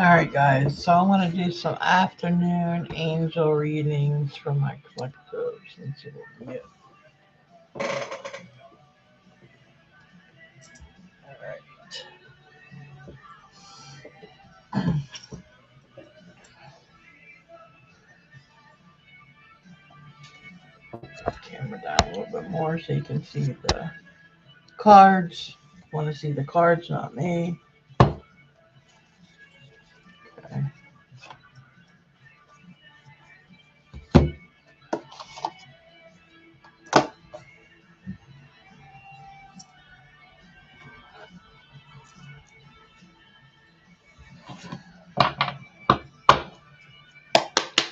Alright, guys, so I want to do some afternoon angel readings for my collectives and see what we get. Alright. Camera down a little bit more so you can see the cards. Want to see the cards, not me. Okay.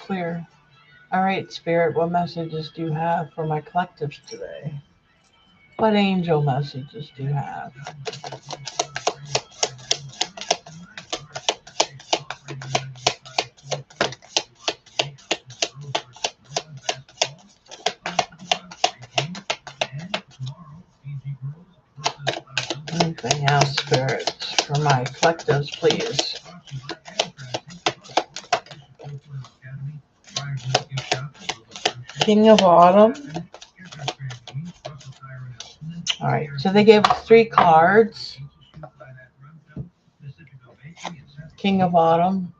Clear. Alright, Spirit, what messages do you have for my collectives today? What angel messages do you have? Anything else, Spirit, for my collectives, please? King of Autumn. Alright, so they gave us 3 cards. King of Autumn.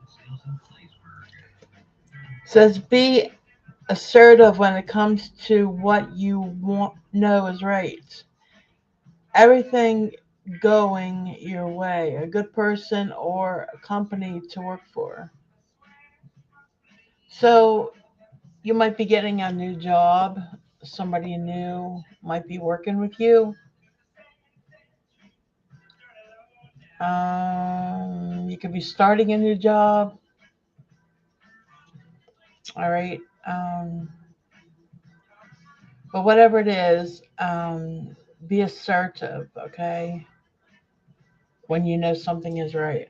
Says be assertive when it comes to what you know is right. Everything going your way. A good person or a company to work for. So you might be getting a new job. Somebody new might be working with you. You could be starting a new job. All right. But whatever it is, be assertive, okay? When you know something is right.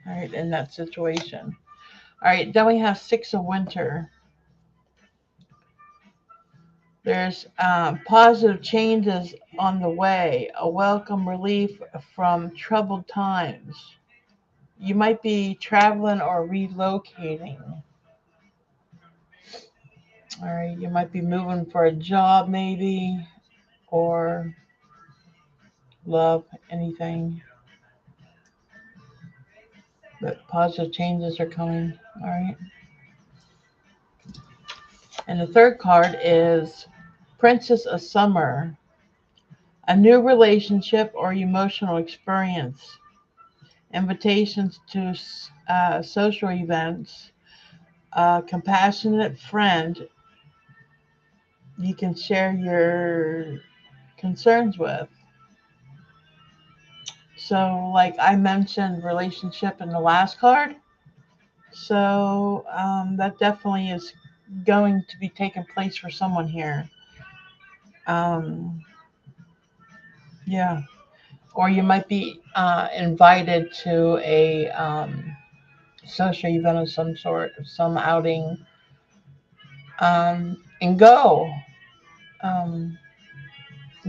All right, in that situation. All right, then we have 6 of Winter. There's positive changes on the way, a welcome relief from troubled times. You might be traveling or relocating. All right, you might be moving for a job, maybe, or love, anything. But positive changes are coming. All right. And the third card is Princess of Summer. A new relationship or emotional experience. Invitations to social events. A compassionate friend you can share your concerns with. So, like I mentioned, relationship in the last card. So, that definitely is going to be taking place for someone here. Um, yeah. Or you might be invited to a social event of some sort, some outing, and um,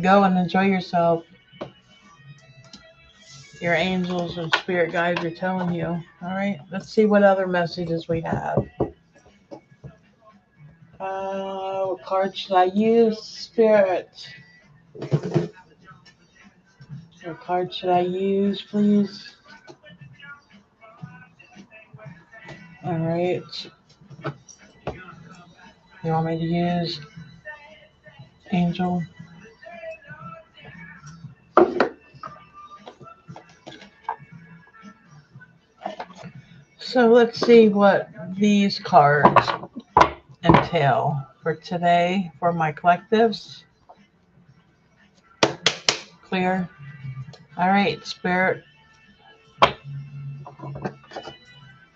go and enjoy yourself. Your angels and spirit guides are telling you. All right, let's see what other messages we have. What card should I use? Spirit. What card should I use, please? All right. You want me to use Angel? So let's see what these cards entail for today for my collectives. Clear. All right, Spirit.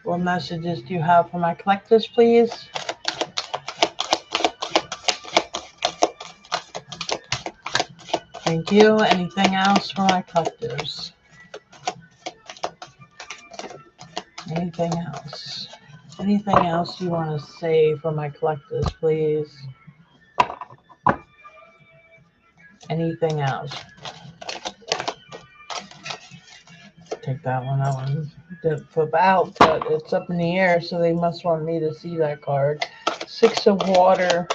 What messages do you have for my collectives, please? Thank you. Anything else for my collectives? Anything else? Anything else you want to say for my collectives, please? Anything else? take that one. That one didn't flip out, but it's up in the air, so they must want me to see that card. 6 of water.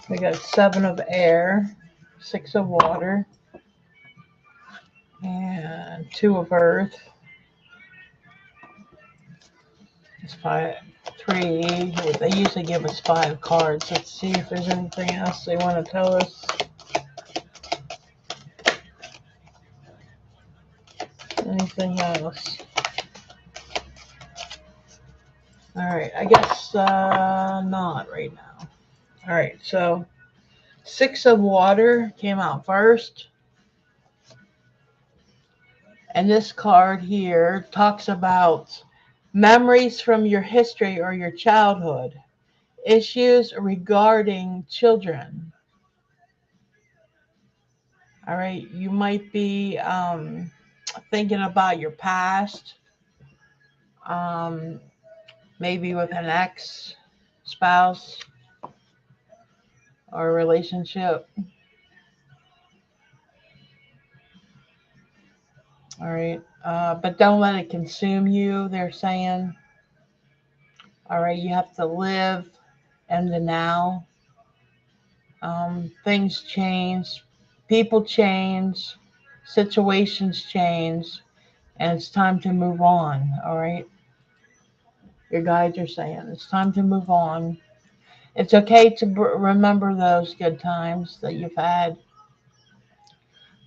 We got 7 of air, 6 of water, and 2 of earth. It's 3. They usually give us 5 cards. Let's see if there's anything else they want to tell us. Anything else? All right, I guess not right now. All right, so 6 of water came out first. And this card here talks about memories from your history or your childhood, issues regarding children. All right, you might be thinking about your past, maybe with an ex spouse or relationship. All right, but don't let it consume you, they're saying. All right, you have to live in the now. Things change, people change, situations change, and it's time to move on. All right, your guides are saying it's time to move on. It's okay to remember those good times that you've had,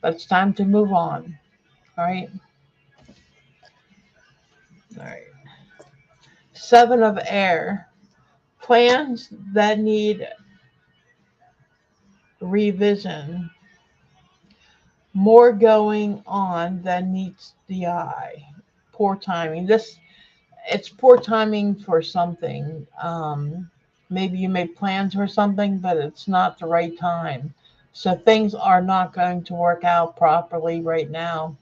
but it's time to move on. All right. All right. 7 of air. Plans that need revision. More going on than meets the eye. Poor timing. It's poor timing for something. Maybe you made plans for something, but it's not the right time. So things are not going to work out properly right now.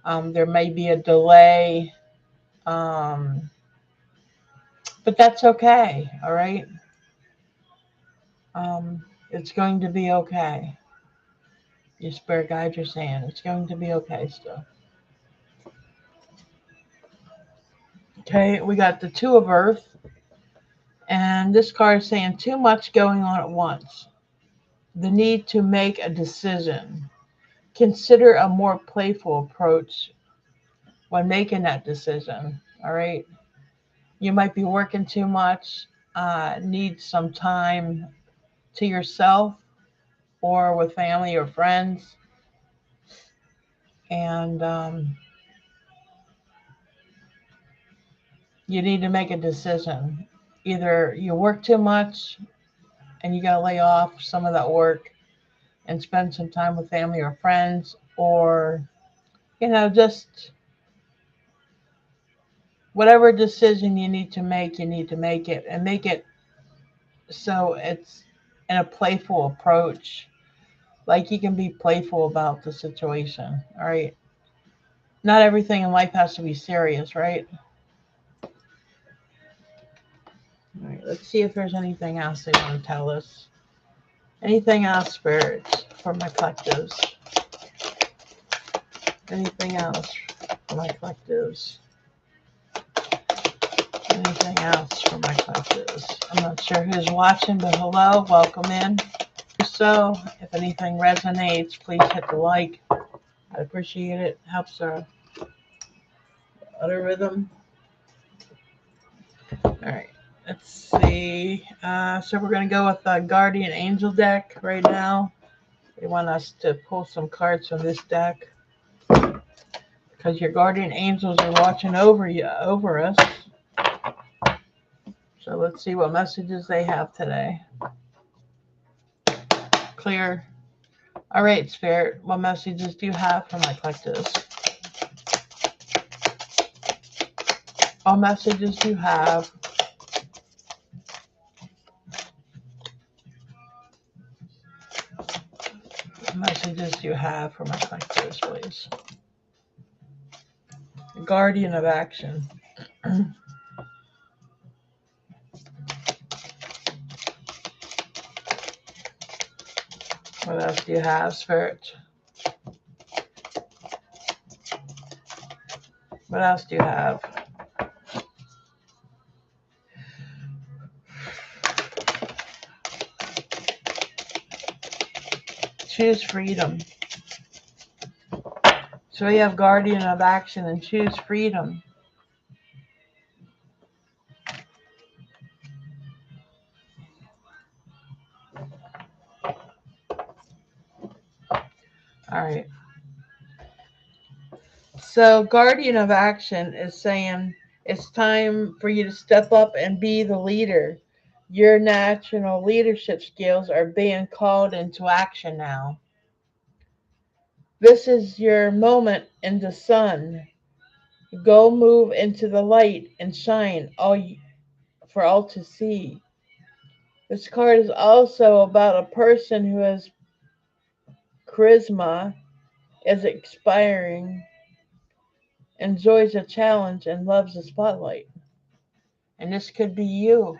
There may be a delay, but that's okay. All right. It's going to be okay. Your spirit guides are saying it's going to be okay still. Okay, we got the 2 of earth. And this card is saying too much going on at once. The need to make a decision. Consider a more playful approach when making that decision. All right. You might be working too much, need some time to yourself or with family or friends. And you need to make a decision. Either you work too much and you got to lay off some of that work and spend some time with family or friends, or, just whatever decision you need to make it and make it so it's in a playful approach. Like you can be playful about the situation. All right. Not everything in life has to be serious, right? All right. Let's see if there's anything else they want to tell us. Anything else, spirits, for my collectives? Anything else for my collectives? Anything else for my collectives? I'm not sure who's watching, but hello, welcome in. So, if anything resonates, please hit the like. I appreciate it. Helps our algorithm. All right, let's see. So we're going to go with the Guardian Angel deck right now. They want us to pull some cards from this deck because your guardian angels are watching over us. So let's see what messages they have today. Clear. All right, Spirit, what messages do you have for my collectives? What messages do you have? What messages do you have for my collectives, please? Guardian of action. What else do you have, Spirit? What else do you have? Choose freedom. So we have guardian of action and choose freedom. All right. So guardian of action is saying it's time for you to step up and be the leader. Your natural leadership skills are being called into action now. This is your moment in the sun. Go move into the light and shine for all to see. This card is also about a person who has charisma, is expiring, enjoys a challenge, and loves the spotlight. And this could be you.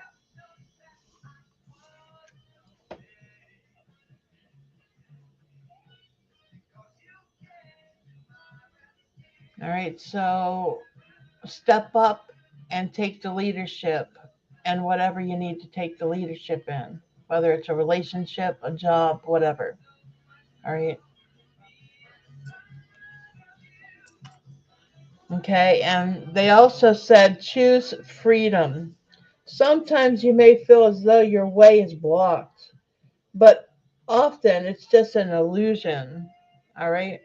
All right, so step up and take the leadership and whatever you need to take the leadership in, whether it's a relationship, a job, whatever. All right. Okay, and they also said choose freedom. Sometimes you may feel as though your way is blocked, but often it's just an illusion. All right.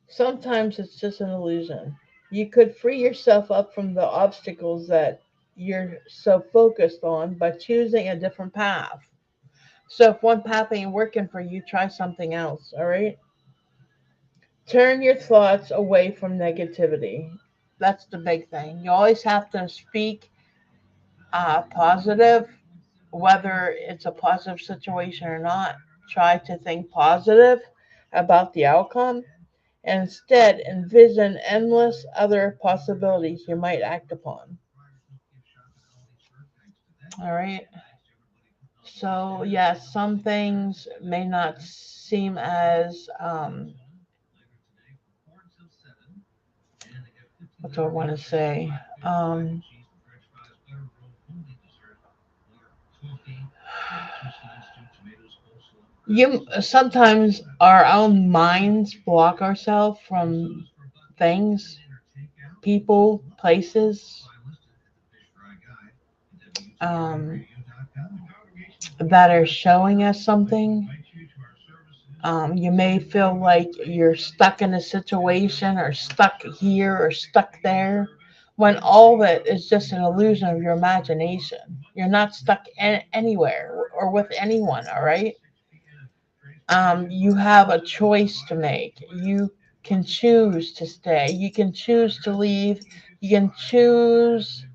Sometimes it's just an illusion. You could free yourself up from the obstacles that you're so focused on by choosing a different path. So if one path ain't working for you, try something else, all right? Turn your thoughts away from negativity. That's the big thing. You always have to speak positive, whether it's a positive situation or not. Try to think positive about the outcome. Instead, envision endless other possibilities you might act upon. All right. So, yes, some things may not seem as, what do I want to say? Um, you sometimes our own minds block ourselves from things, people, places um, that are showing us something. You may feel like you're stuck in a situation or stuck here or stuck there when all of it is just an illusion of your imagination. You're not stuck anywhere or with anyone, all right? You have a choice to make. You can choose to stay, you can choose to leave, you can choose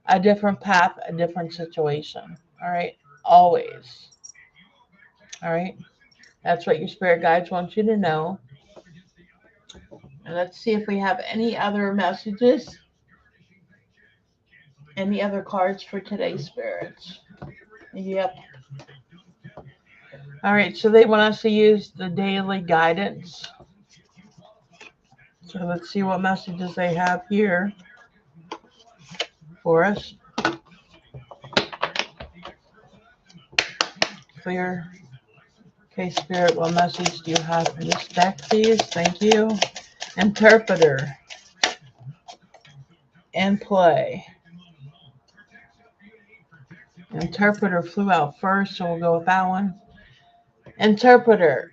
a different path, a different situation, all right? Always, all right? That's what your spirit guides want you to know. And let's see if we have any other messages, any other cards for today's spirits. Yep. All right, so they want us to use the daily guidance. So let's see what messages they have here for us. Clear. Okay, Spirit, what message do you have for this deck, please? Thank you. Interpreter. And play. Interpreter flew out first, so we'll go with that one. Interpreter.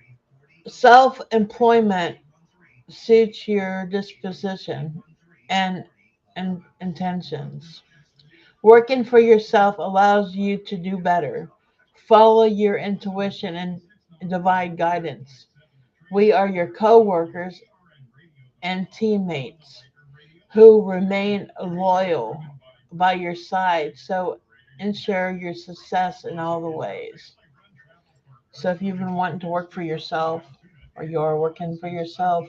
Self-employment suits your disposition and intentions. Working for yourself allows you to do better. Follow your intuition and divine guidance. We are your co-workers and teammates who remain loyal by your side, so ensure your success in all the ways. So if you've been wanting to work for yourself or you're working for yourself,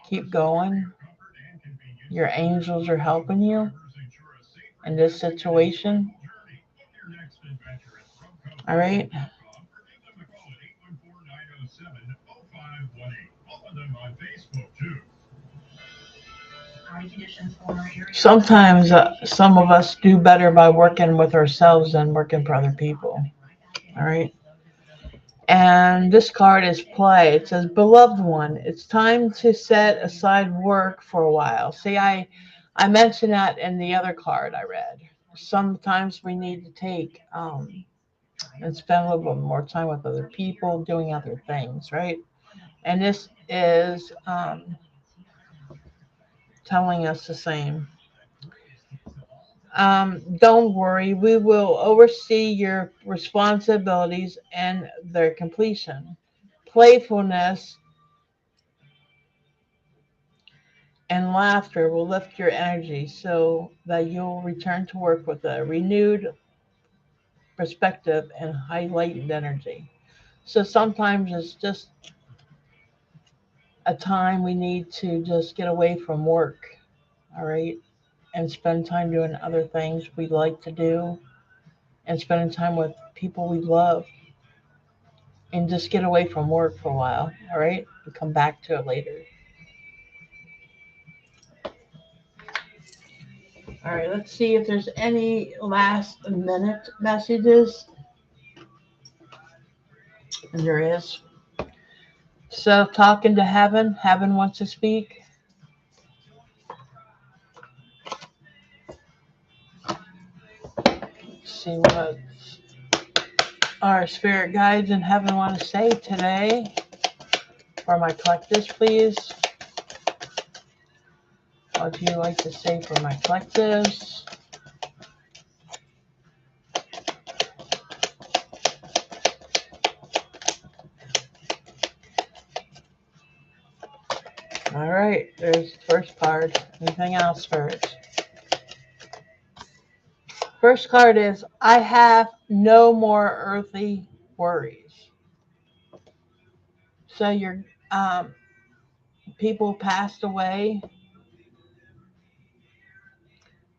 keep going. Your angels are helping you in this situation. All right. Sometimes some of us do better by working with ourselves than working for other people. All right. And this card is play. It says, beloved one, it's time to set aside work for a while. See, I mentioned that in the other card I read. Sometimes we need to take and spend a little bit more time with other people, doing other things, right? And this is telling us the same. Don't worry, we will oversee your responsibilities and their completion. Playfulness and laughter will lift your energy so that you'll return to work with a renewed perspective and heightened energy. So sometimes it's just a time we need to just get away from work, all right, and spend time doing other things we like to do and spending time with people we love and just get away from work for a while, all right, and come back to it later. All right, let's see if there's any last minute messages. And there is. So, talking to heaven, heaven wants to speak. Let's see what our spirit guides in heaven want to say today for my collectives, please. What do you like to say for my collectives? All right, there's the first card. Anything else, spirit? First card is I have no more earthly worries. So your people passed away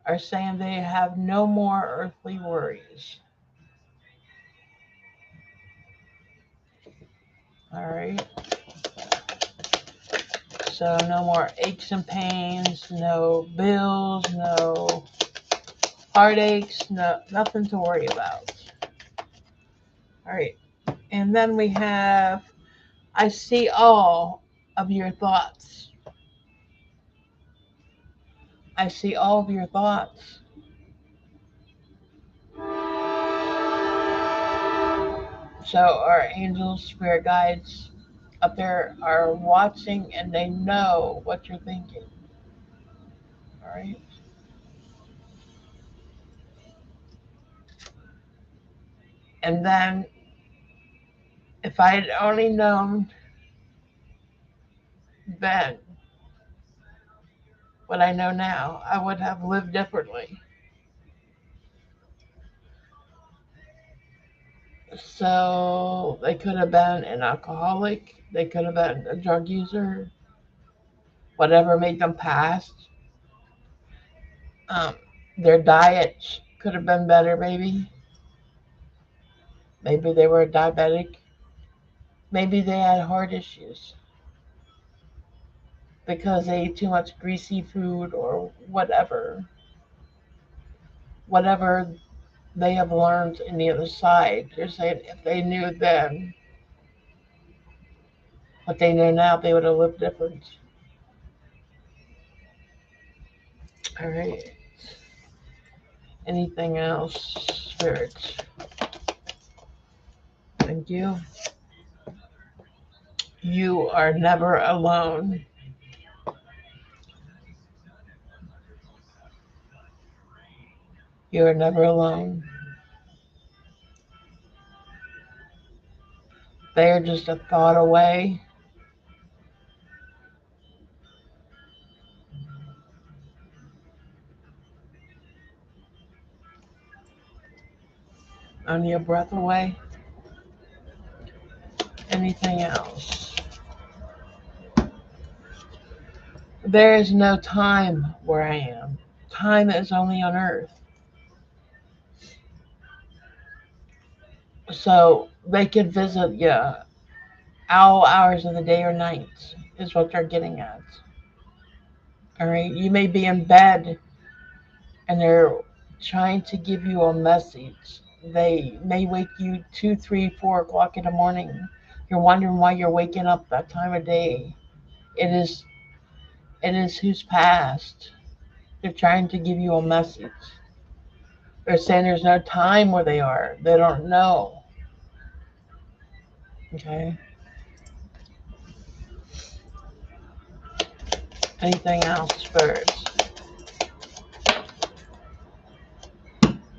are saying they have no more earthly worries. All right. So no more aches and pains, no bills, no heartaches, no nothing to worry about. All right. And then we have I see all of your thoughts. I see all of your thoughts. So our angels, spirit guides up there are watching and they know what you're thinking. All right. And then if I had only known then what I know now, I would have lived differently. So they could have been an alcoholic, they could have been a drug user, whatever made them pass. Um, their diet could have been better, maybe. Maybe they were diabetic. Maybe they had heart issues because they ate too much greasy food or whatever. Whatever they have learned in the other side. They're saying if they knew then what they know now, they would have lived different. All right. Anything else, spirits? Thank you. You are never alone. You are never alone. They are just a thought away. Only a breath away. Anything else? There is no time where I am. Time is only on earth. So they could visit you all hours of the day or night, is what they're getting at. All right. You may be in bed and they're trying to give you a message. They may wake you 2, 3, 4 o'clock in the morning. You're wondering why you're waking up that time of day. It is it is who's passed. They're trying to give you a message. They're saying there's no time where they are. They don't know. Okay. Anything else first?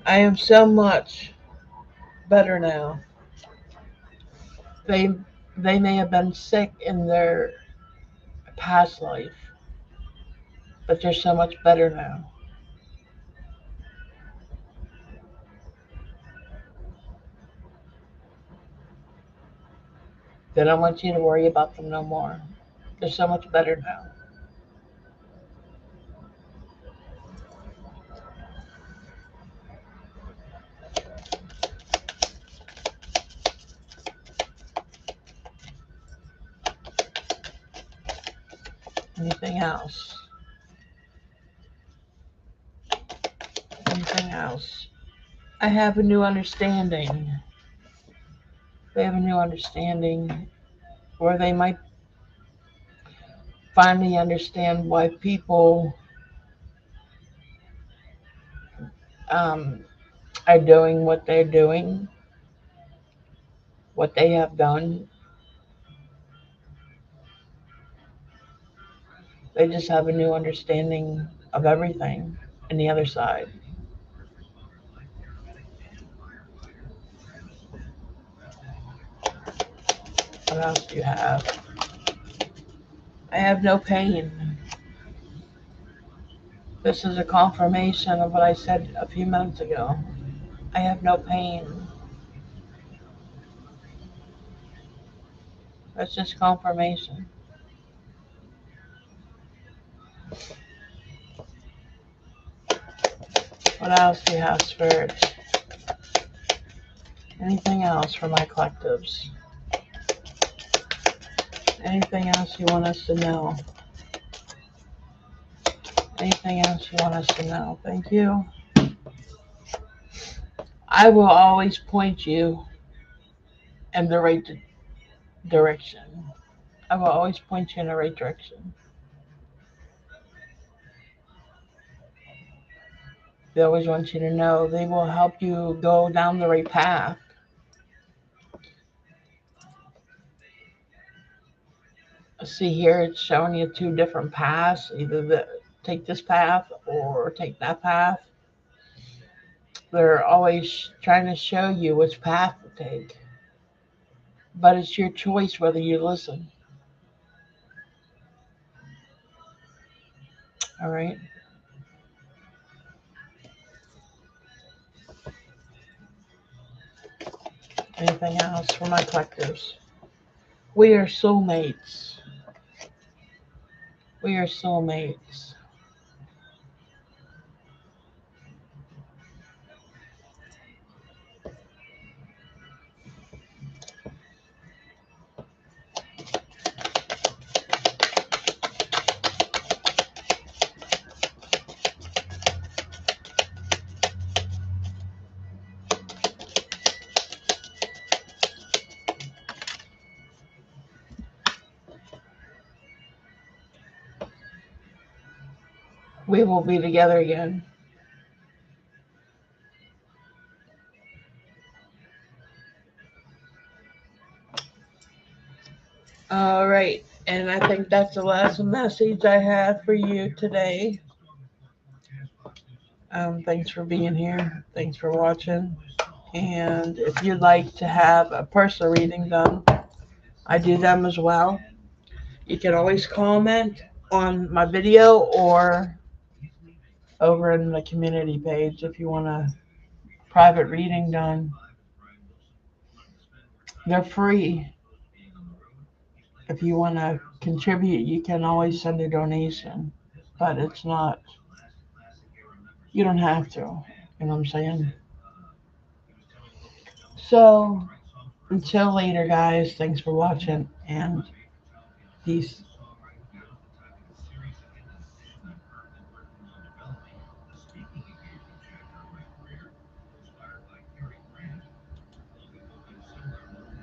I am so much better now. They they may have been sick in their past life, but they're so much better now. They don't want you to worry about them no more. They're so much better now. Anything else? Anything else? I have a new understanding. They have a new understanding where they might finally understand why people um, are doing what they're doing, what they have done. They just have a new understanding of everything in the other side. What else do you have? I have no pain. This is a confirmation of what I said a few minutes ago. I have no pain. That's just confirmation. What else do you have, Spirit? Anything else for my collectives? Anything else you want us to know? Anything else you want us to know? Thank you. I will always point you in the right direction. I will always point you in the right direction. They always want you to know they will help you go down the right path. See here, it's showing you two different paths. Either take this path or take that path. They're always trying to show you which path to take. But it's your choice whether you listen. All right. Anything else for my collectives? We are soulmates. We are soulmates. We will be together again. All right. And I think that's the last message I have for you today. Thanks for being here. Thanks for watching. And if you'd like to have a personal reading done, I do them as well. You can always comment on my video or over in the community page if you want a private reading done. They're free. If you want to contribute, you can always send a donation, but it's not, you don't have to. You know what I'm saying? So, until later, guys, thanks for watching and peace.